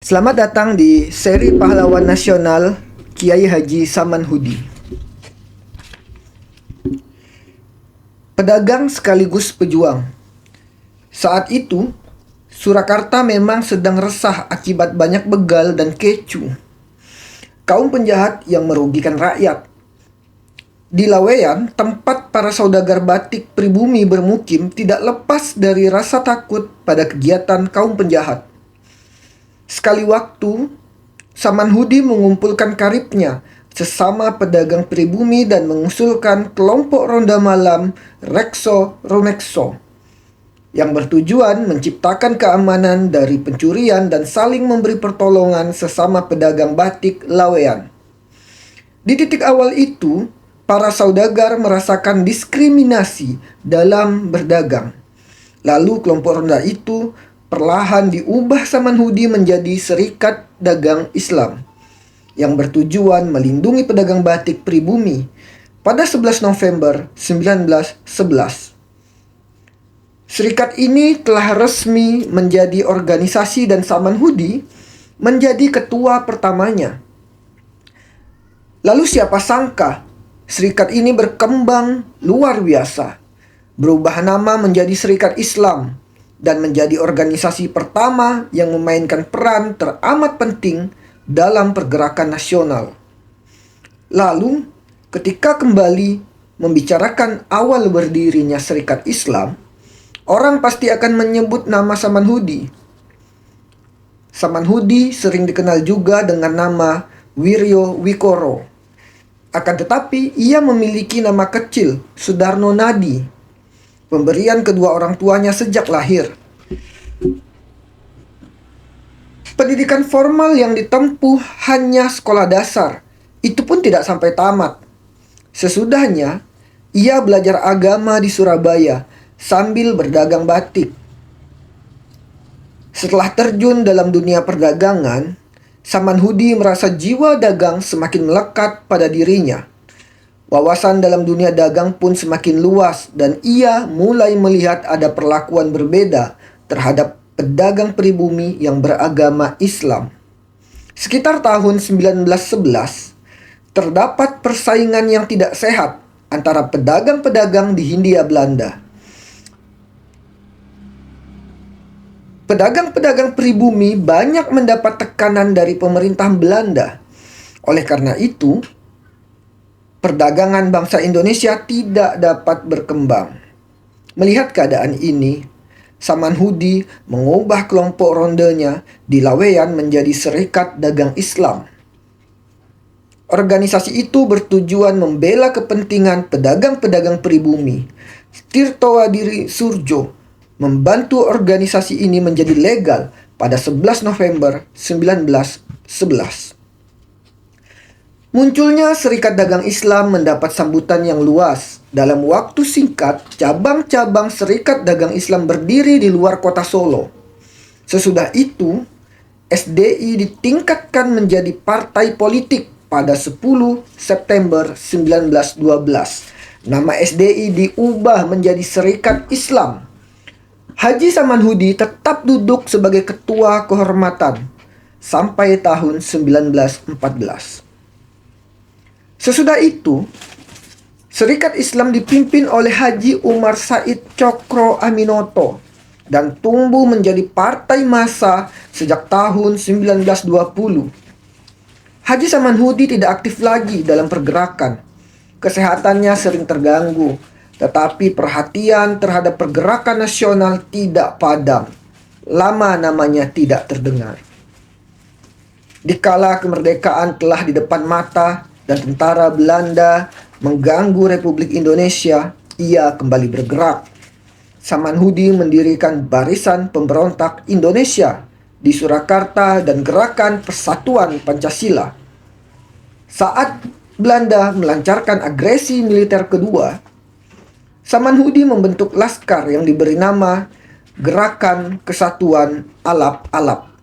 Selamat datang di seri Pahlawan Nasional Kiai Haji Samanhudi. Pedagang sekaligus pejuang. Saat itu, Surakarta memang sedang resah akibat banyak begal dan kecu, kaum penjahat yang merugikan rakyat. Di Laweyan, tempat para saudagar batik pribumi bermukim tidak lepas dari rasa takut pada kegiatan kaum penjahat. Sekali waktu, Samanhudi mengumpulkan karibnya, sesama pedagang pribumi, dan mengusulkan kelompok ronda malam Rekso Romekso yang bertujuan menciptakan keamanan dari pencurian dan saling memberi pertolongan sesama pedagang batik Laweyan. Di titik awal itu, para saudagar merasakan diskriminasi dalam berdagang. Lalu kelompok ronda itu perlahan diubah Samanhudi menjadi Serikat Dagang Islam yang bertujuan melindungi pedagang batik pribumi pada 11 November 1911. Serikat ini telah resmi menjadi organisasi dan Samanhudi menjadi ketua pertamanya. Lalu siapa sangka serikat ini berkembang luar biasa, berubah nama menjadi Serikat Islam, dan menjadi organisasi pertama yang memainkan peran teramat penting dalam pergerakan nasional. Lalu, ketika kembali membicarakan awal berdirinya Serikat Islam, orang pasti akan menyebut nama Samanhudi. Samanhudi sering dikenal juga dengan nama Wiryo Wikoro. Akan tetapi, ia memiliki nama kecil, Sudarno Nadi, pemberian kedua orang tuanya sejak lahir. Pendidikan formal yang ditempuh hanya sekolah dasar, itu pun tidak sampai tamat. Sesudahnya, ia belajar agama di Surabaya sambil berdagang batik. Setelah terjun dalam dunia perdagangan, Samanhudi merasa jiwa dagang semakin melekat pada dirinya. Wawasan dalam dunia dagang pun semakin luas dan ia mulai melihat ada perlakuan berbeda terhadap pedagang pribumi yang beragama Islam. Sekitar tahun 1911, terdapat persaingan yang tidak sehat antara pedagang-pedagang di Hindia Belanda. Pedagang-pedagang pribumi banyak mendapat tekanan dari pemerintah Belanda. Oleh karena itu, perdagangan bangsa Indonesia tidak dapat berkembang. Melihat keadaan ini, Samanhudi mengubah kelompok rondenya di Laweyan menjadi Serikat Dagang Islam. Organisasi itu bertujuan membela kepentingan pedagang-pedagang pribumi. Tirtowadiri Surjo membantu organisasi ini menjadi legal pada 11 November 1911. Munculnya Serikat Dagang Islam mendapat sambutan yang luas. Dalam waktu singkat, cabang-cabang Serikat Dagang Islam berdiri di luar kota Solo. Sesudah itu, SDI ditingkatkan menjadi partai politik pada 10 September 1912. Nama SDI diubah menjadi Serikat Islam. Haji Samanhudi tetap duduk sebagai ketua kehormatan sampai tahun 1914. Sesudah itu, Serikat Islam dipimpin oleh Haji Umar Said Cokro Aminoto dan tumbuh menjadi partai massa sejak tahun 1920. Haji Samanhudi tidak aktif lagi dalam pergerakan. Kesehatannya sering terganggu, tetapi perhatian terhadap pergerakan nasional tidak padam. Lama namanya tidak terdengar. Dikala kemerdekaan telah di depan mata dan tentara Belanda mengganggu Republik Indonesia, ia kembali bergerak. Samanhudi mendirikan Barisan Pemberontak Indonesia di Surakarta dan Gerakan Persatuan Pancasila. Saat Belanda melancarkan agresi militer kedua, Samanhudi membentuk laskar yang diberi nama Gerakan Kesatuan Alap-Alap.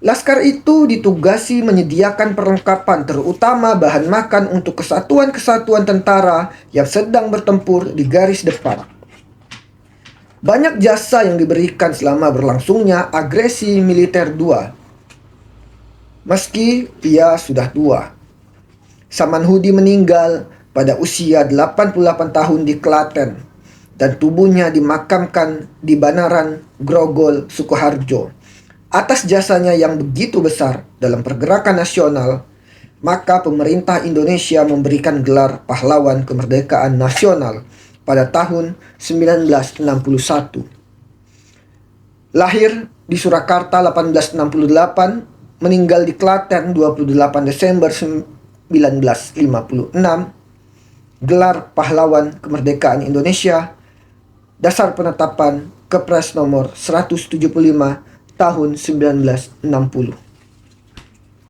Laskar itu ditugasi menyediakan perlengkapan terutama bahan makan untuk kesatuan-kesatuan tentara yang sedang bertempur di garis depan. Banyak jasa yang diberikan selama berlangsungnya agresi militer II. Meski ia sudah tua, Samanhudi meninggal pada usia 88 tahun di Klaten dan tubuhnya dimakamkan di Banaran, Grogol, Sukoharjo. Atas jasanya yang begitu besar dalam pergerakan nasional, maka pemerintah Indonesia memberikan gelar pahlawan kemerdekaan nasional pada tahun 1961. Lahir di Surakarta 1868, meninggal di Klaten 28 Desember 1956, gelar pahlawan kemerdekaan Indonesia, dasar penetapan Kepres nomor 175 tahun 1960.